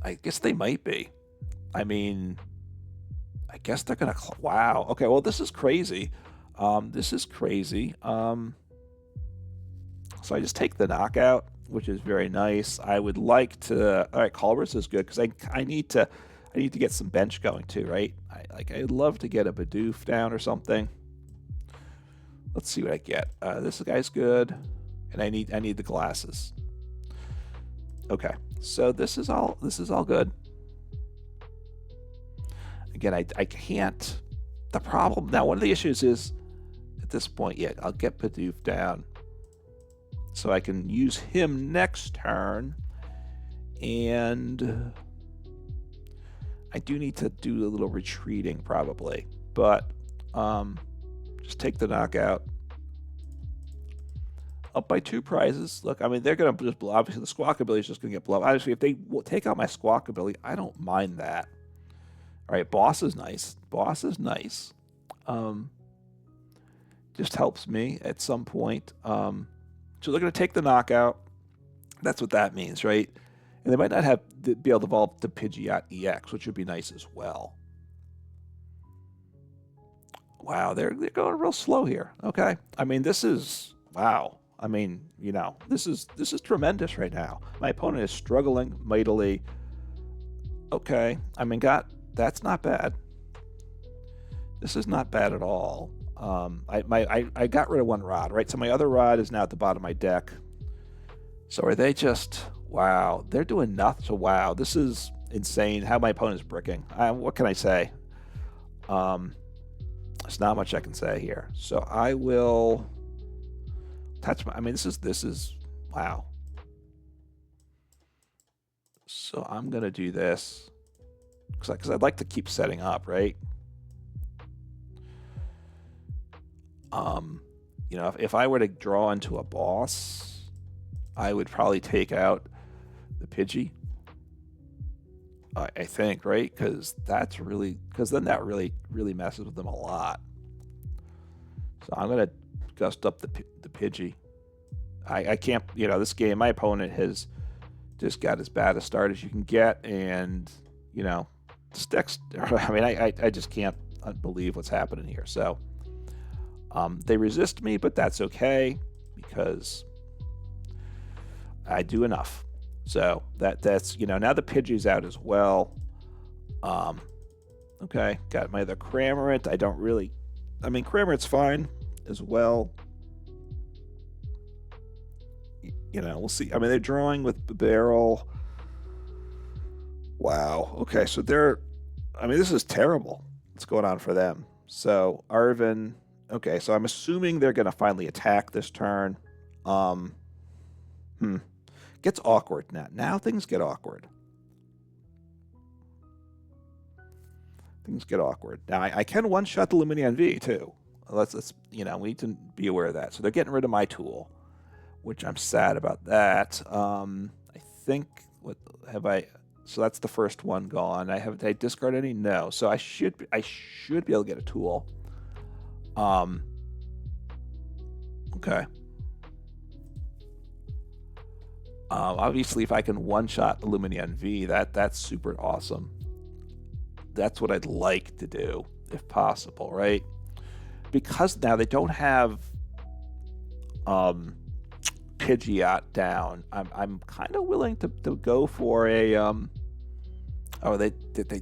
I guess they might be. I mean, I guess they're gonna. Wow. Okay. Well, this is crazy. This is crazy. So I just take the knockout, which is very nice. I would like to. All right, Colress is good because I need to get some bench going too, right? I'd love to get a Bidoof down or something. Let's see what I get. This guy's good, and I need the glasses. Okay, so this is all good. Again, I can't. The problem now, one of the issues is at this point, yeah, I'll get Bidoof down, so I can use him next turn, and I do need to do a little retreating probably, but just take the knockout. Up by 2 prizes. Look, I mean, they're going to just blow. Obviously, the Squawkabilly is just going to get blown. Obviously, if they take out my Squawkabilly, I don't mind that. All right, Boss is nice. Boss is nice. Just helps me at some point. So they're going to take the knockout. That's what that means, right? And they might not be able to evolve the Pidgeot EX, which would be nice as well. Wow, they're going real slow here. Okay, I mean, this is wow. I mean, you know, this is tremendous right now. My opponent is struggling mightily. Okay, I mean, that's not bad. This is not bad at all. I got rid of 1 rod, right? So my other rod is now at the bottom of my deck. So are they just wow? They're doing nothing. So wow, this is insane. How my opponent is bricking. What can I say? There's not much I can say here. So I will touch my. I mean, this is wow. So I'm gonna do this because I'd like to keep setting up, right? You know, if I were to draw into a boss, I would probably take out the Pidgey. I think, right? Because then that really messes with them a lot. So I'm gonna gust up the Pidgey. I can't, you know, this game, my opponent has just got as bad a start as you can get, and you know, this deck's, I mean, I just can't believe what's happening here. So they resist me, but that's okay because I do enough. So that's, you know, now the Pidgey's out as well. Okay, got my other Cramorant. I mean, Cramorant's fine as well. You know, we'll see. I mean, they're drawing with Bibarel. Wow. Okay, so I mean, this is terrible. What's going on for them? So Arvin. Okay, so I'm assuming they're going to finally attack this turn. Gets awkward now. Now things get awkward. Things get awkward. Now I can one-shot the Lumineon V too. Let's you know, we need to be aware of that. So they're getting rid of my tool, which I'm sad about that. I think so that's the first one gone. Did I discard any? No. So I should be able to get a tool. Okay. Obviously, if I can one-shot the Lumineon V, that's super awesome. That's what I'd like to do, if possible, right? Because now they don't have Pidgeot down. I'm kind of willing to go for a oh, they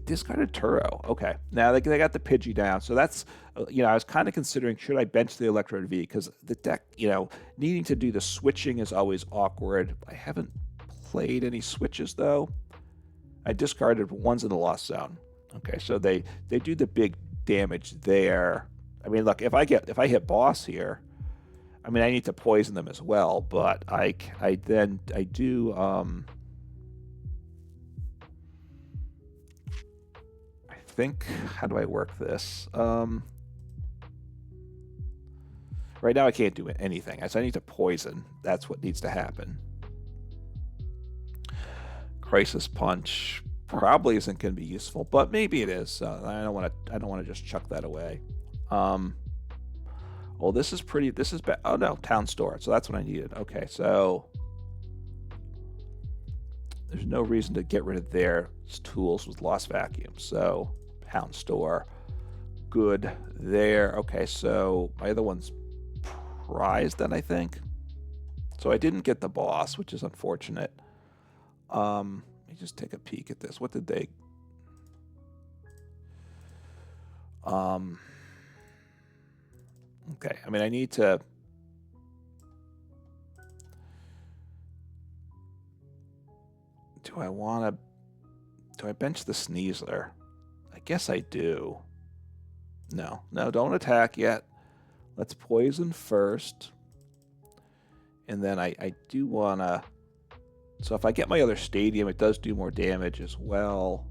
discarded Turo. Okay, now they got the Pidgey down. So that's, you know, I was kind of considering, should I bench the Electrode V, because the deck, you know, needing to do the switching is always awkward. I haven't played any switches though. I discarded ones in the Lost Zone. Okay, so they do the big damage there. I mean, look, if I hit boss here, I mean, I need to poison them as well, but I do I think, how do I work this? Right now I can't do anything. So I need to poison. That's what needs to happen. Crisis Punch probably isn't going to be useful, but maybe it is. I don't want to just chuck that away. Oh, this is pretty. This is bad. Oh no, Town Store. So that's what I needed. Okay, so there's no reason to get rid of their tools with Lost Vacuum. So Town Store, good there. Okay, so my other one's prized then, I think. So I didn't get the boss, which is unfortunate. Let me just take a peek at this. What did they? Okay, I mean, I need to. Do I bench the Sneasler? I guess I do. No, don't attack yet. Let's poison first. And then I do want to... So if I get my other stadium, it does do more damage as well.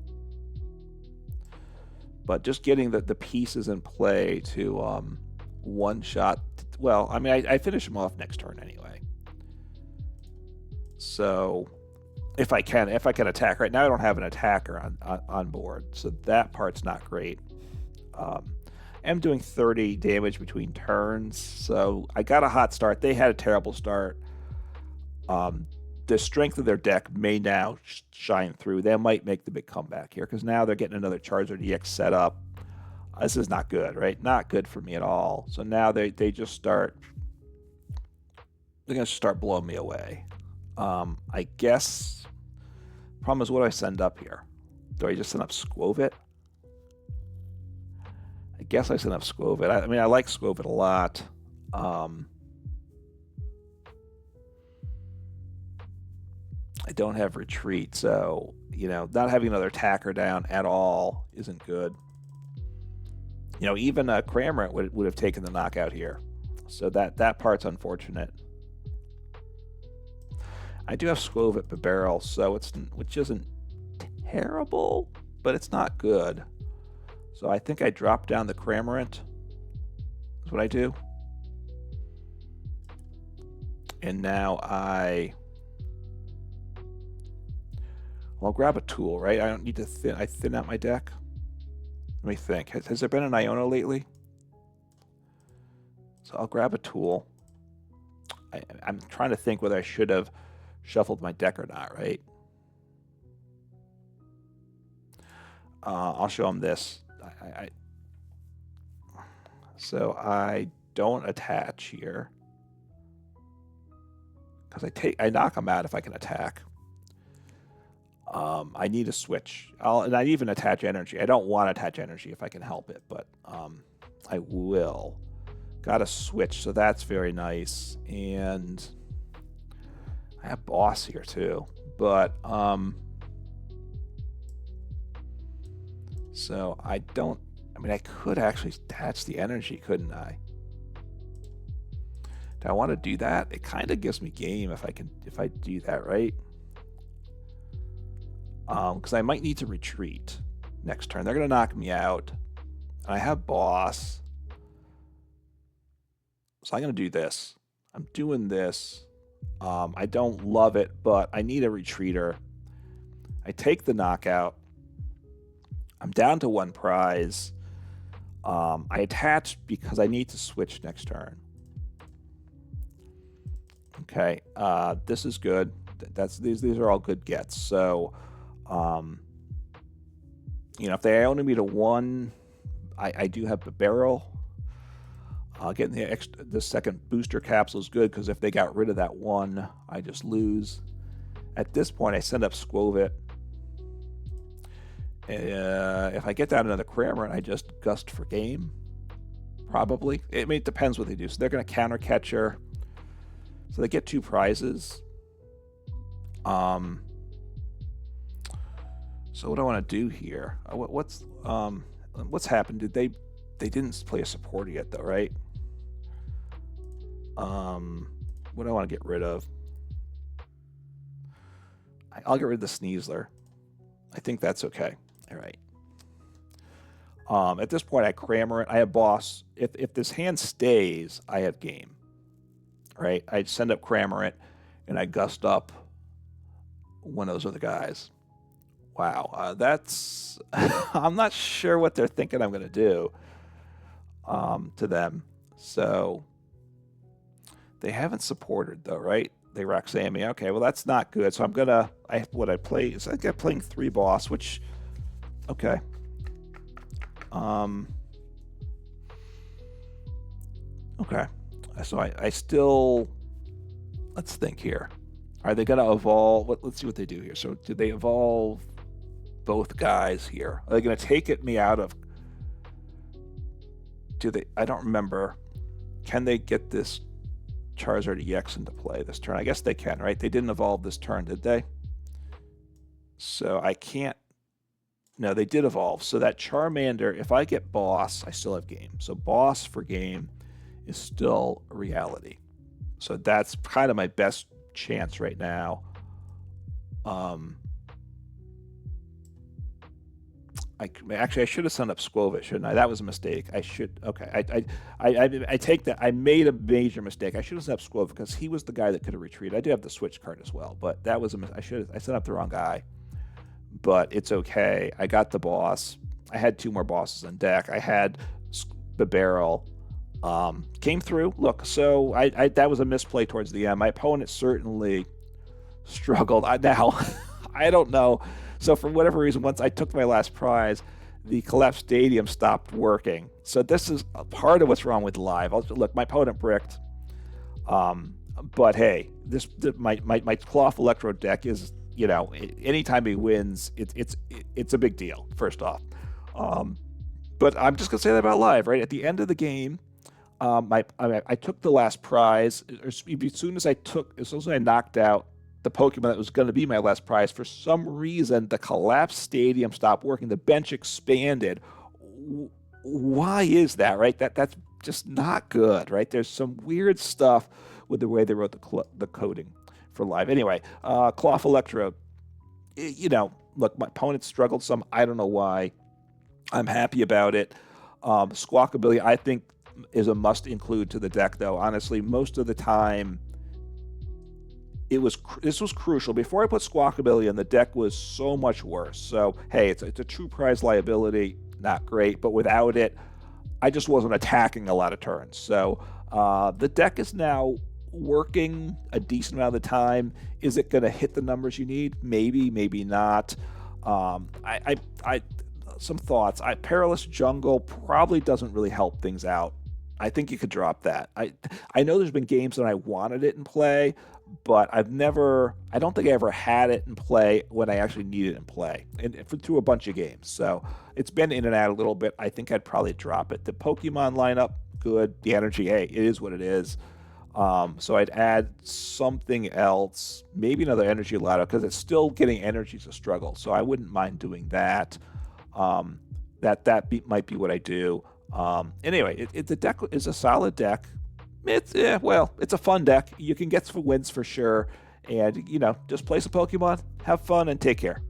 But just getting the pieces in play to one-shot... Well, I mean, I finish him off next turn anyway. So if I can attack. Right now I don't have an attacker on board, so that part's not great. I'm doing 30 damage between turns, so I got a hot start. They had a terrible start. The strength of their deck may now shine through. They might make the big comeback here, because now they're getting another Charizard EX set up. This is not good, right? Not good for me at all. So now they just start... They're going to start blowing me away. I guess... Problem is, what do I send up here? Do I just send up Skwovet? I guess I send up Skwovet. I mean, I like Skwovet a lot. I don't have retreat, so, not having another attacker down at all isn't good. Even Cramorant would have taken the knockout here. So that part's unfortunate. I do have Skwovet Bibarel, so which isn't terrible, but it's not good. So I think I drop down the Cramorant. That's what I do. And now I'll grab a tool, right? I don't need to thin out my deck. Let me think. Has there been an Iono lately? So I'll grab a tool. I'm trying to think whether I should have shuffled my deck or not, right? I'll show them this. So I don't attach here because I knock them out if I can attack. I need a switch. And I even attach energy. I don't want to attach energy if I can help it, but I will. Got a switch, so that's very nice. And I have boss here too, but so I don't. I mean, I could actually attach the energy, couldn't I? Do I want to do that? It kind of gives me game if I do that, right? Because I might need to retreat next turn. They're gonna knock me out. I have boss, so I'm gonna do this. I'm doing this. I don't love it, but I need a retreater. I take the knockout. I'm down to one prize. I attach because I need to switch next turn. Okay, this is good. These are all good gets. So, if they only me to one, I do have the barrel. Getting the second booster capsule is good because if they got rid of that one, I just lose. At this point, I send up Skwovet. If I get down another Cramorant, I just gust for game. Probably. It depends what they do. So they're going to counter catcher. So they get 2 prizes. So what do I want to do here? What's happened? They didn't play a supporter yet though, right? What do I want to get rid of? I'll get rid of the Sneasler. I think that's okay. All right. At this point, I Cramorant. I have Boss. If this hand stays, I have game. Right? I'd send up Cramorant, and I gust up one of those other guys. Wow, that's... I'm not sure what they're thinking I'm going to do to them. So they haven't supported, though, right? They Roxanne me. Okay, well, that's not good. So I'm going to... What I play is I got playing 3 Boss, which... Okay. Okay. So I still... Let's think here. Are they going to evolve? Let's see what they do here. So do they evolve both guys here? Are they going to take me out of... Do they... I don't remember. Can they get this Charizard EX into play this turn? I guess they can, right? They didn't evolve this turn, did they? So I can't... No, they did evolve. So that Charmander, if I get Boss, I still have game. So Boss for game is still a reality. So that's kind of my best chance right now. I should have sent up Skwovet, shouldn't I? That was a mistake. I should. Okay, I take that. I made a major mistake. I should have sent up Skwovet because he was the guy that could have retreated. I did have the Switch card as well, but that was I sent up the wrong guy. But it's okay. I got the Boss. I had 2 more bosses on deck. I had Bibarel. Came through. Look, so that was a misplay towards the end. My opponent certainly struggled. Now, I don't know. So for whatever reason, once I took my last prize, the Klawf Stadium stopped working. So this is a part of what's wrong with live. Look, my opponent bricked. But hey, my Klawf Electrode deck is, you know, anytime he wins, it's a big deal, first off. But I'm just gonna say that about live, right? At the end of the game, I took the last prize. As soon as I knocked out the Pokemon that was going to be my last prize, for some reason the Klawf Stadium stopped working. The bench expanded. Why is that, right? That's just not good, right? There's some weird stuff with the way they wrote the coding for live. Anyway, Klawf Electrode. You know, look, my opponent struggled some. I don't know why. I'm happy about it. Squawkabilly, I think, is a must include to the deck, though. Honestly, most of the time, this was crucial. Before I put Squawkabilly in, the deck was so much worse. So hey, it's a true prize liability, not great, but without it, I just wasn't attacking a lot of turns. So the deck is now working a decent amount of the time. Is it going to hit the numbers you need? Maybe, maybe not. Some thoughts. Perilous Jungle probably doesn't really help things out. I think you could drop that. I know there's been games that I wanted it in play, but I don't think I ever had it in play when I actually needed it in play, and through a bunch of games. So it's been in and out a little bit. I think I'd probably drop it. The Pokemon lineup, good. The energy, hey, it is what it is. So I'd add something else, maybe another Energy Loto, because it's still getting energy is a struggle. So I wouldn't mind doing that. Might be what I do. Anyway, the deck is a solid deck. It's a fun deck. You can get some wins for sure. And, you know, just play some Pokemon, have fun, and take care.